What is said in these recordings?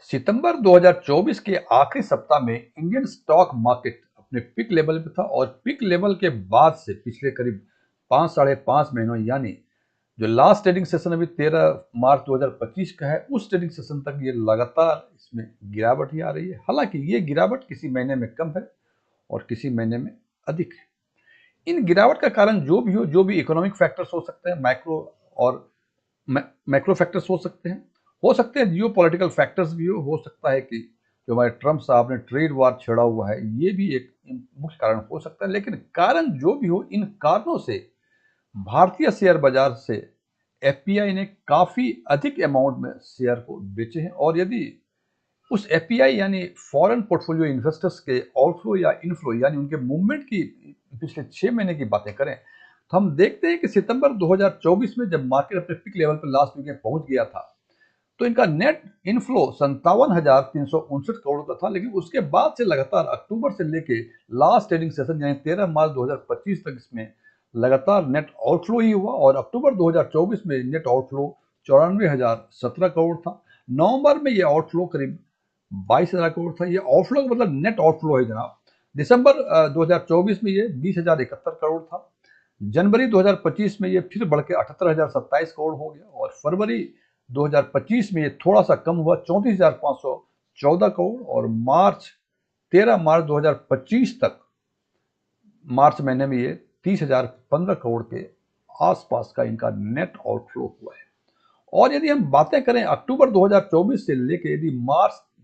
सितंबर 2024 के आखिरी सप्ताह में इंडियन स्टॉक मार्केट अपने पिक लेवल पे था और पिक लेवल के बाद से पिछले करीब 5 साढ़े 5 महीनों यानी जो लास्ट ट्रेडिंग सेशन अभी 13 मार्च 2025 का है, उस ट्रेडिंग सेशन तक ये लगातार इसमें गिरावट ही आ रही है। हालांकि ये गिरावट किसी महीने में कम है और किसी महीने में अधिक है। इन गिरावट का कारण जो भी हो, जो भी इकोनॉमिक फैक्टर्स हो सकते हैं, माइक्रो और मैक्रो फैक्टर्स हो सकते हैं जियो पॉलिटिकल फैक्टर्स भी हो सकता है कि जो हमारे ट्रंप साहब ने ट्रेड वार छेड़ा हुआ है, ये भी एक मुख्य कारण हो सकता है। लेकिन कारण जो भी हो, इन कारणों से भारतीय शेयर बाजार से एफपीआई ने काफी अधिक अमाउंट में शेयर को बेचे हैं। और यदि उस एफपीआई यानी फॉरेन पोर्टफोलियो इन्वेस्टर्स के आउटफ्लो या इनफ्लो यानी उनके मूवमेंट की पिछले 6 महीने की बातें करें, तो हम देखते हैं कि सितंबर 2024 में जब मार्केट अपने पिक लेवल पर लास्ट वीक में पहुंच गया था, तो इनका नेट इनफ्लो 57,369 करोड़ का था। लेकिन उसके बाद से लगातार अक्टूबर से लेके लास्ट ट्रेडिंग सेशन यानी 13 मार्च 2025 तक इसमें लगातार नेट आउटफ्लो ही हुआ और अक्टूबर 2024 में नेट आउटफ्लो 94,017 करोड़ था। नवंबर में ये आउटफ्लो करीब 22,000 करोड़ था। ये आउटफ्लो का मतलब नेट आउटफ्लो है जनाब। दिसंबर 2024 में ये 20,071 करोड़ था। जनवरी 2025 में ये फिर बढ़ के 78,027 करोड़ हो गया और फरवरी 2025 में ये थोड़ा सा कम हुआ 34,514 करोड़ और 13 मार्च 2025 तक मार्च महीने में ये 30,015 करोड़ के आसपास का इनका नेट आउटफ्लो हुआ है। और यदि हम बातें करें अक्टूबर 2024 से लेके यदि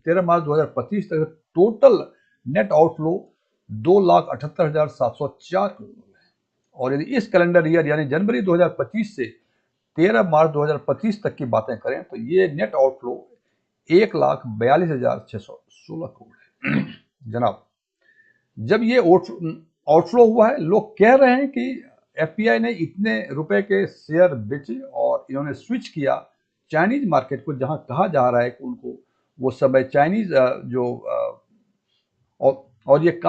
13 मार्च 2025 तक टोटल नेट आउटफ्लो 2,78,704 करोड़ है। और यदि इस कैलेंडर ईयर यानी जनवरी 2025 से 13 मार्च 2025 तक की बातें करें तो ये नेट आउटफ्लो 1,42,616 करोड़ है। जनाब, जब ये आउटफ्लो हुआ है, लोग कह रहे हैं कि एफपीआई ने इतने रुपए के शेयर बेचे और इन्होंने स्विच किया चाइनीज मार्केट को, जहां कहा जा रहा है कि उनको वो सब चाइनीज जो और ये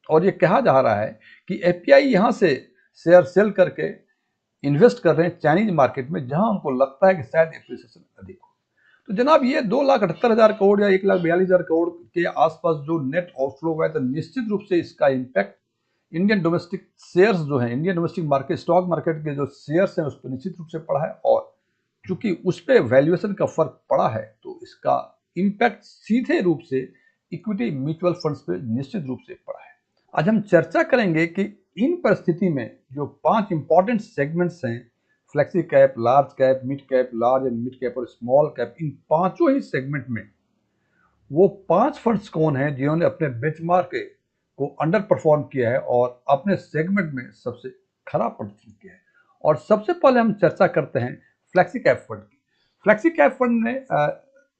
और ये कहा जा रहा है कि एफपीआई यहां से शेयर सेल करके इन्वेस्ट कर रहे हैं चाइनीज मार्केट में, जहां उनको लगता है कि शायद एप्रिसिएशन अधिक हो। तो जनाब, ये 2,78,000 करोड़ या 1,42,000 करोड़ के आसपास जो नेट आउटफ्लो हुआ है, तो निश्चित रूप से इसका इम्पैक्ट इंडियन डोमेस्टिक शेयर्स जो है, Indian domestic market stock market के जो शेयर्स हैं उस पर निश्चित रूप से पड़ा है। और चूंकि उस पर वैल्यूएशन का फर्क पड़ा है, तो इसका इम्पैक्ट सीधे रूप से इक्विटी म्यूचुअल फंड्स पे निश्चित रूप से पड़ा है। आज हम चर्चा करेंगे कि इन परिस्थिति में जो 5 इंपॉर्टेंट सेगमेंट्स हैं, flexi cap, large cap, mid cap, large and mid cap और स्मॉल कैप, इन पांचों ही सेगमेंट में वो 5 फंड्स कौन हैं जिन्होंने अपने बेंचमार्क को अंडर परफॉर्म किया है और अपने सेगमेंट में सबसे खराब प्रदर्शन किया है। और सबसे पहले हम चर्चा करते हैं फ्लेक्सी कैप फंड की। फ्लेक्सी कैप फंड ने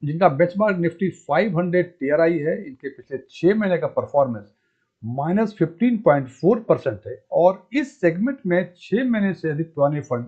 जिनका बेंचमार्क निफ्टी 500 टीआरआई है, इनके पिछले 6 महीने का परफॉर्मेंस -15.4% है। और इस सेगमेंट में 6 महीने से अधिक पुराने फंड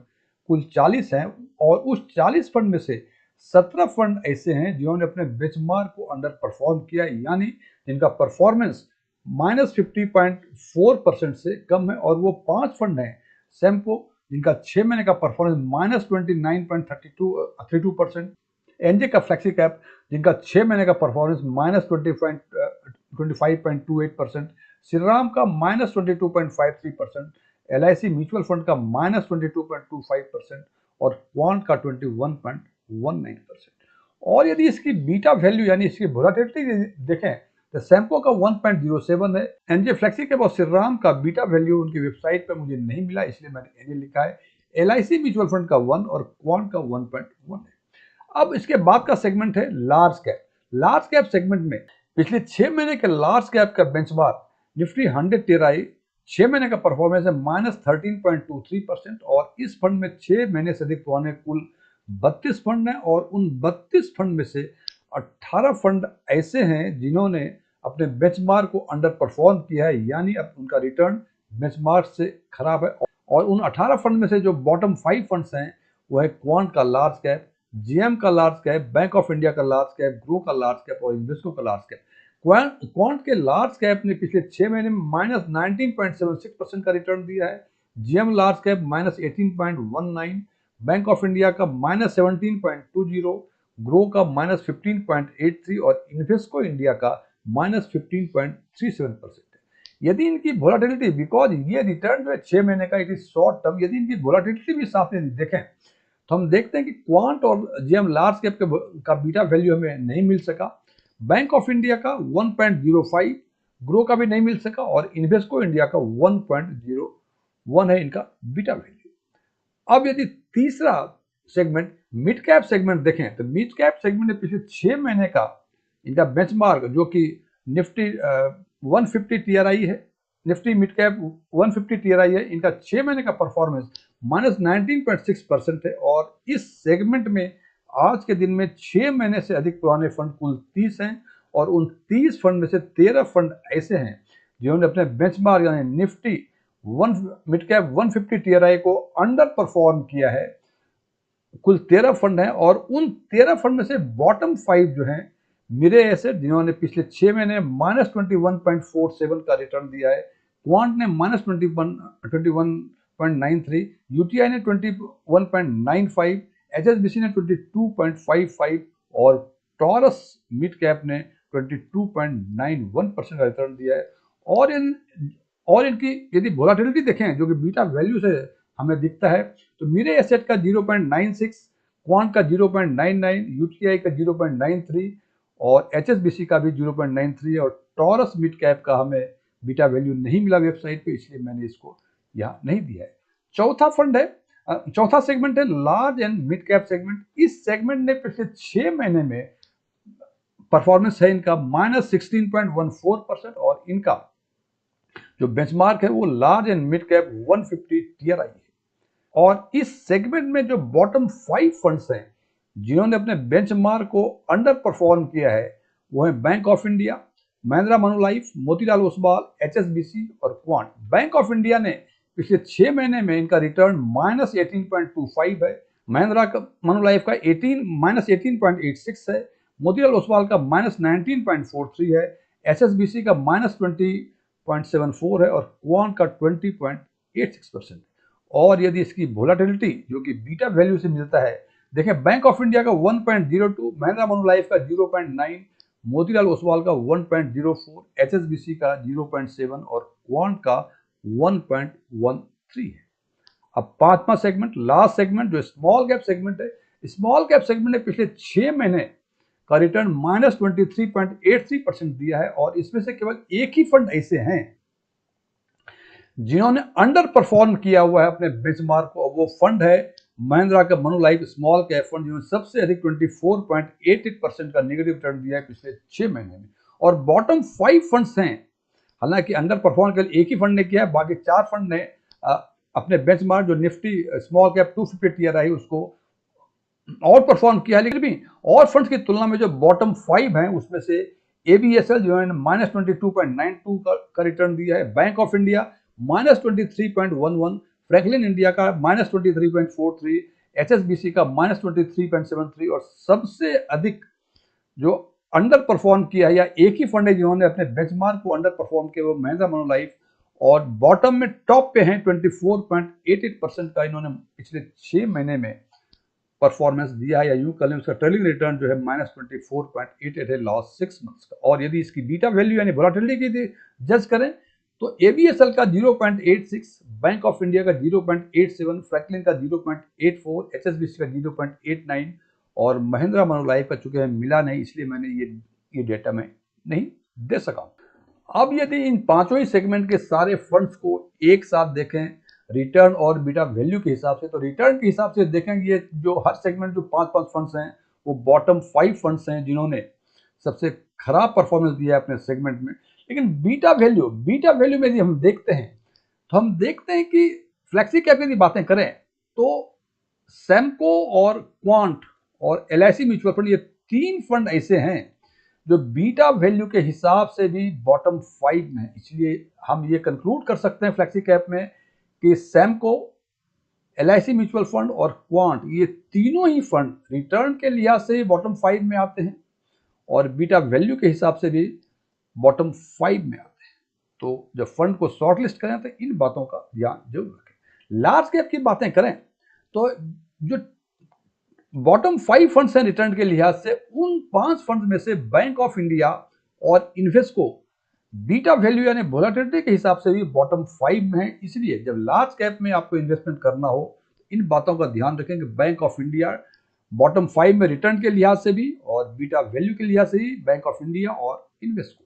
कुल 40 हैं और उस 40 फंड में से 17 फंड ऐसे हैं जिन्होंने अपने बेंचमार्क को अंडर परफॉर्म किया, यानी जिनका परफॉर्मेंस -50.4% से कम है। और वो 5 फंड हैं सैम्पो, जिनका 6 महीने का परफॉर्मेंस -29.32%, एनजे का फ्लेक्सी कैप जिनका 6 महीने का परफॉर्मेंस -25.28%, श्रीराम का -22.53%, एलआईसी म्यूचुअल फंड का -22.25% और क्वांट का 21.19%। और यदि इसकी बीटा वैल्यू यानी इसकी वोलेटिलिटी देखें तो सैम्पो का 1.07 है, एनजे फ्लेक्सी कैप और श्रीराम का बीटा वैल्यू उनकी वेबसाइट पर मुझे नहीं मिला, इसलिए मैंने एनजे लिखा है। एलआईसी म्यूचुअल फंड का 1 और क्वांट का 1.1 है। अब इसके बाद का सेगमेंट है large cap. Large cap segment में पिछले 6 महीने के लार्ज कैप का बेंचमार्क निफ्टी 100 टेराई 6 महीने का परफॉर्मेंस है -13.23%। और इस फंड में 6 महीने से अधिक पुराने कुल 32 फंड हैं और उन 32 फंड में से 18 फंड ऐसे हैं जिन्होंने अपने बेंचमार्क को अंडर परफॉर्म किया है, यानी अब उनका रिटर्न बेंचमार्क से खराब है। और उन 18 फंड में से जो बॉटम 5 फंड्स हैं वो है क्वांट का लार्ज कैप, जीएम का large cap, bank of India का लार्ज कैप, ग्रो का लार्ज कैप और इन्वेस्को का लार्ज कैप। क्वांट के लार्ज कैप ने पिछले 6 महीने में -19.76% का रिटर्न दिया है, GM large cap -18.19, bank of India का -17.20, ग्रो का -15.83 और इन्वेस्को इंडिया का -15.37% है। यदि इनकी वोलाटिलिटी, बिकॉज ये रिटर्न जो है 6 महीने का, इट इज शॉर्ट टर्म, यदि इनकी वोलाटिलिटी भी साथ में देखें तो हम देखते हैं कि क्वांट और जेएम लार्ज कैप का बीटा वैल्यू हमें नहीं मिल सका। बैंक ऑफ इंडिया का 1.05, ग्रो का भी नहीं मिल सका, और इन्वेस्को इंडिया का 1.01 है इनका बीटा वैल्यू। अब यदि तीसरा सेगमेंट मिड कैप सेगमेंट देखें तो मिड कैप सेगमेंट ने पिछले 6 महीने का इनका बेंचमार्क जो कि निफ्टी 150 टीआरआई है, निफ्टी मिड कैप 150 टीआरआई है, इनका 6 महीने का परफॉर्मेंस -19.6% है। और इस सेगमेंट में आज के दिन में 6 महीने से अधिक पुराने फंड कुल 30 हैं, और उन 30 फंड में से 13 फंड ऐसे हैं जिन्होंने अपने बेंचमार्क यानी निफ्टी मिड कैप 150 टीआरआई को अंडर परफॉर्म किया है। कुल 13 फंड हैं, और उन 13 फंड में से बॉटम 5 जो हैं मिरे एसेट, जिन्होंने पिछले 6 महीने -21.47 का रिटर्न दिया है, क्वांट ने -21.93, यूटीआई ने 21.95, एचएसबीसी ने 22.55 और टॉरस मिड कैप ने 22.91% का रिटर्न दिया है। और इनकी यदि वोलाटिलिटी देखें जो कि बीटा वैल्यू से हमें दिखता है, तो मिरे एसेट का 0.96, क्वांट का 0.99, यूटीआई का 0.93 और एचएसबीसी का भी 0.93, और टॉरस मिड कैप का हमें बीटा वैल्यू नहीं मिला वेबसाइट पे, इसलिए मैंने इसको यहाँ नहीं दिया है। चौथा सेगमेंट है large and mid cap segment. इस सेगमेंट ने पिछले 6 महीने में परफॉर्मेंस है इनका -16.14%, और इनका जो बेंचमार्क है वो large and mid cap 150 TRI है। और इस सेगमेंट में जो बॉटम 5 फंड्स हैं जिन्होंने अपने बेंचमार्क को अंडर परफॉर्म किया है, वो है bank of India, Mahindra Manulife, Motilal Oswal, HSBC और क्वांट। बैंक ऑफ इंडिया ने पिछले 6 महीने में इनका रिटर्न -18.25 है, महिंद्रा मनुलाइफ का -18.86 है, मोतीलाल ओसवाल का -19.43 है, एचएसबीसी का -20.74 है और क्वांट का 20.86%। और यदि इसकी वोलाटिलिटी जो कि बीटा वैल्यू से मिलता है, देखें बैंक ऑफ इंडिया का 1.02, महिंद्रा मनुलाइफ का 0.9, मोतीलाल ओसवाल का 1.04, एचएसबीसी का 0.7 और क्वांट का 1.13 है। अब पांचवा सेगमेंट, लास्ट सेगमेंट जो स्मॉल कैप सेगमेंट है, स्मॉल कैप सेगमेंट ने पिछले 6 महीने का रिटर्न -23.83% दिया है, और इसमें से केवल एक ही फंड ऐसे हैं जिन्होंने अंडर परफॉर्म किया हुआ है अपने बेंचमार्क को, वो फंड है महिंद्रा का मनुलाइफ स्मॉल कैप फंड, जिन्होंने सबसे अधिक 24.88% का नेगेटिव रिटर्न दिया है पिछले 6 महीने में। और बॉटम 5 फंड्स हैं, हालांकि अंडर परफॉर्म केवल एक ही फंड ने किया है, बाकी 4 फंड ने अपने बेंचमार्क जो निफ्टी स्मॉल कैप 250 टीआरआई उसको और परफॉर्म किया है, लेकिन भी और फंड्स की तुलना में जो बॉटम 5 हैं उसमें से एबीएसएल जिन्होंने -22.92 का रिटर्न दिया है, bank of India -23.11, Franklin India का -23.43, एचएसबीसी का -23.73, और सबसे अधिक जो अंडर परफॉर्म किया है या एक ही फंड है जिन्होंने अपने बेंचमार्क को अंडर परफॉर्म किया वो महिंद्रा मनुलाइफ, और बॉटम में टॉप पे हैं 24.88% का इन्होंने पिछले 6 महीने में परफॉर्मेंस दिया है, या यूं कह लें उसका ट्रेलिंग रिटर्न जो है -24.88 है लास्ट 6 मंथ्स का। और यदि इसकी बीटा वैल्यू यानी वोलाटिलिटी की जज करें तो एबीएसएल का 0.86, बैंक ऑफ इंडिया का 0.87, फ्रैंकलिन का 0.84, एचएसबीसी का 0.89 और महिंद्रा मनुलाइफ का चूंकि मिला नहीं इसलिए मैंने ये डेटा में नहीं दे सका। अब यदि इन पांचों ही सेगमेंट के सारे फंड्स को एक साथ देखें रिटर्न और बीटा वैल्यू के हिसाब से, तो रिटर्न के हिसाब से देखेंगे ये जो हर सेगमेंट जो 5 फंड्स हैं वो बॉटम 5 फंड्स हैं जिन्होंने सबसे खराब परफॉर्मेंस दिया है अपने सेगमेंट में। लेकिन बीटा वैल्यू में यदि हम देखते हैं तो हम देखते हैं कि फ्लेक्सी कैप की बातें करें तो सैमको और क्वांट और एलआईसी म्यूचुअल फंड, ये 3 फंड ऐसे हैं जो बीटा वैल्यू के हिसाब से भी बॉटम 5 में है। इसलिए हम ये कंक्लूड कर सकते हैं फ्लेक्सी कैप में कि सैमको, एलआईसी म्यूचुअल फंड और क्वांट, ये तीनों ही फंड रिटर्न के लिहाज से बॉटम 5 में आते हैं और बीटा वैल्यू के हिसाब से भी बॉटम 5 में आते हैं। तो जब फंड को शॉर्टलिस्ट करें तो इन बातों का ध्यान जरूर रखें। लार्ज कैप की बातें करें तो जो बॉटम 5 फंड्स हैं रिटर्न के लिहाज से, उन 5 फंड्स में से बैंक ऑफ इंडिया और इन्वेस्को बीटा वैल्यू यानी वोलेटिलिटी के हिसाब से भी बॉटम 5 में है। इसलिए जब लार्ज कैप में आपको इन्वेस्टमेंट करना हो तो इन बातों का ध्यान रखें कि बैंक ऑफ इंडिया बॉटम 5 में रिटर्न के लिहाज से भी और बीटा वैल्यू के लिहाज से भी बैंक ऑफ इंडिया और इन्वेस्को।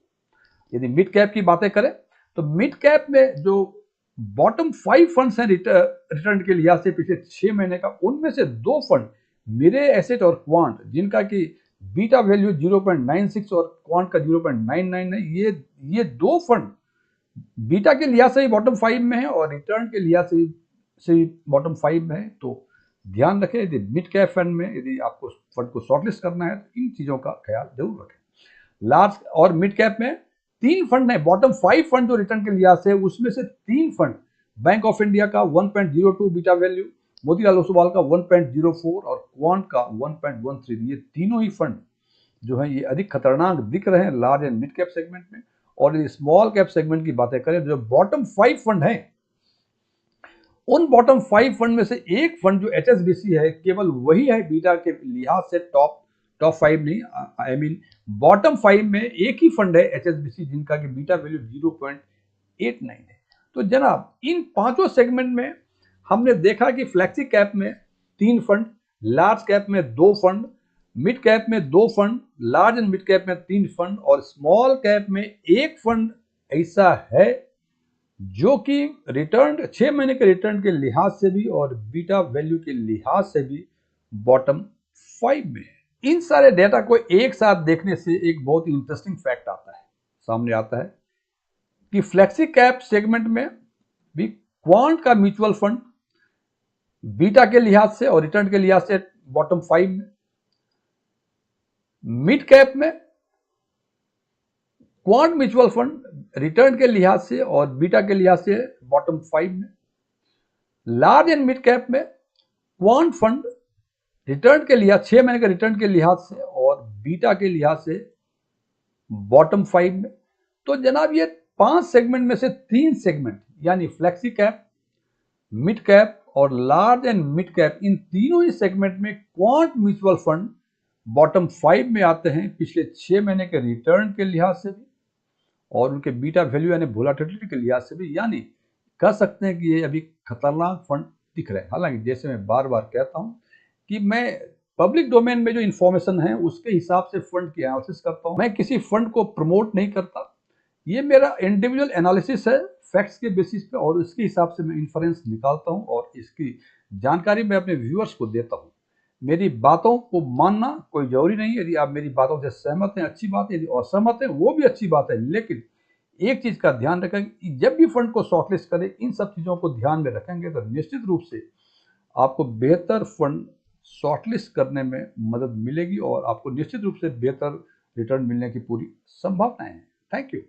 यदि मिड कैप की बातें करें तो मिड कैप में जो बॉटम 5 फंड्स हैं रिटर्न के लिहाज से पिछले 6 महीने का, उनमें से 2 फंड मेरे एसेट और क्वांट जिनका कि बीटा वैल्यू 0.96 और क्वांट का 0.99 है, ये 2 फंड बीटा के लिहाज से भी बॉटम 5 में है और रिटर्न के लिहाज से बॉटम 5 में है। तो ध्यान रखें, यदि मिड कैप फंड में यदि आपको फंड को शॉर्टलिस्ट करना है तो इन चीज़ों का ख्याल जरूर रखें। लार्ज और मिड कैप में 3 फंड है, बॉटम 5 फंड जो रिटर्न के लिहाज से, उसमें से 3 फंड बैंक ऑफ इंडिया का 1.02 बीटा वैल्यू, मोतीलाल ओसवाल का 1.04 और क्वांट का 1.13, ये तीनों ही फंड जो है ये अधिक खतरनाक दिख रहे हैं large and mid cap segment में। और यदि स्मॉल कैप सेगमेंट की बातें करें तो जो बॉटम 5 फंड है, उन बॉटम 5 फंड में से एक फंड जो एचएसबीसी है, केवल वही है बीटा के लिहाज से टॉप 5 नहीं, आई मीन बॉटम 5 में एक ही फंड है एचएसबीसी जिनका कि बीटा वैल्यू 0.89 है। तो जनाब इन पांचों सेगमेंट में हमने देखा कि फ्लैक्सी कैप में 3 फंड, लार्ज कैप में 2 फंड, मिड कैप में 2 fund, large and mid cap में 3 फंड और स्मॉल कैप में एक फंड ऐसा है जो कि रिटर्न 6 महीने के रिटर्न के लिहाज से भी और बीटा वैल्यू के लिहाज से भी बॉटम 5 में है। इन सारे डेटा को एक साथ देखने से एक बहुत ही इंटरेस्टिंग फैक्ट सामने आता है कि फ्लेक्सी कैप सेगमेंट में भी क्वांट का म्यूचुअल फंड बीटा के लिहाज से और रिटर्न के लिहाज से बॉटम 5 में, मिड कैप में क्वांट म्यूचुअल फंड रिटर्न के लिहाज से और बीटा के लिहाज से बॉटम 5 में, लार्ज एंड मिड कैप में क्वांट फंड रिटर्न के लिहाज 6 महीने के रिटर्न के लिहाज से और बीटा के लिहाज से बॉटम 5 में। तो जनाब ये 5 सेगमेंट में से 3 सेगमेंट यानी फ्लेक्सी कैप, मिड कैप और लार्ज एंड मिड कैप, इन तीनों ही सेगमेंट में क्वांट म्यूचुअल फंड बॉटम 5 में आते हैं पिछले 6 महीने के रिटर्न के लिहाज से भी और उनके बीटा वैल्यू यानी वोलेटिलिटी के लिहाज से भी, यानी कह सकते हैं कि ये अभी खतरनाक फंड दिख रहे हैं। हालांकि जैसे मैं बार बार कहता हूं कि मैं पब्लिक डोमेन में जो इन्फॉर्मेशन है उसके हिसाब से फंड की एनालिसिस करता हूं, मैं किसी फंड को प्रमोट नहीं करता। ये मेरा इंडिविजुअल एनालिसिस है फैक्ट्स के बेसिस पे और उसके हिसाब से मैं इन्फ्रेंस निकालता हूं और इसकी जानकारी मैं अपने व्यूअर्स को देता हूं। मेरी बातों को मानना कोई जरूरी नहीं है, यदि आप मेरी बातों से सहमत हैं अच्छी बात है, यदि असहमत हैं वो भी अच्छी बात है। लेकिन एक चीज का ध्यान रखें कि जब भी फंड को शॉर्टलिस्ट करें इन सब चीजों को ध्यान में रखेंगे तो निश्चित रूप से आपको बेहतर फंड शॉर्टलिस्ट करने में मदद मिलेगी और आपको निश्चित रूप से बेहतर रिटर्न मिलने की पूरी संभावना है। Thank you.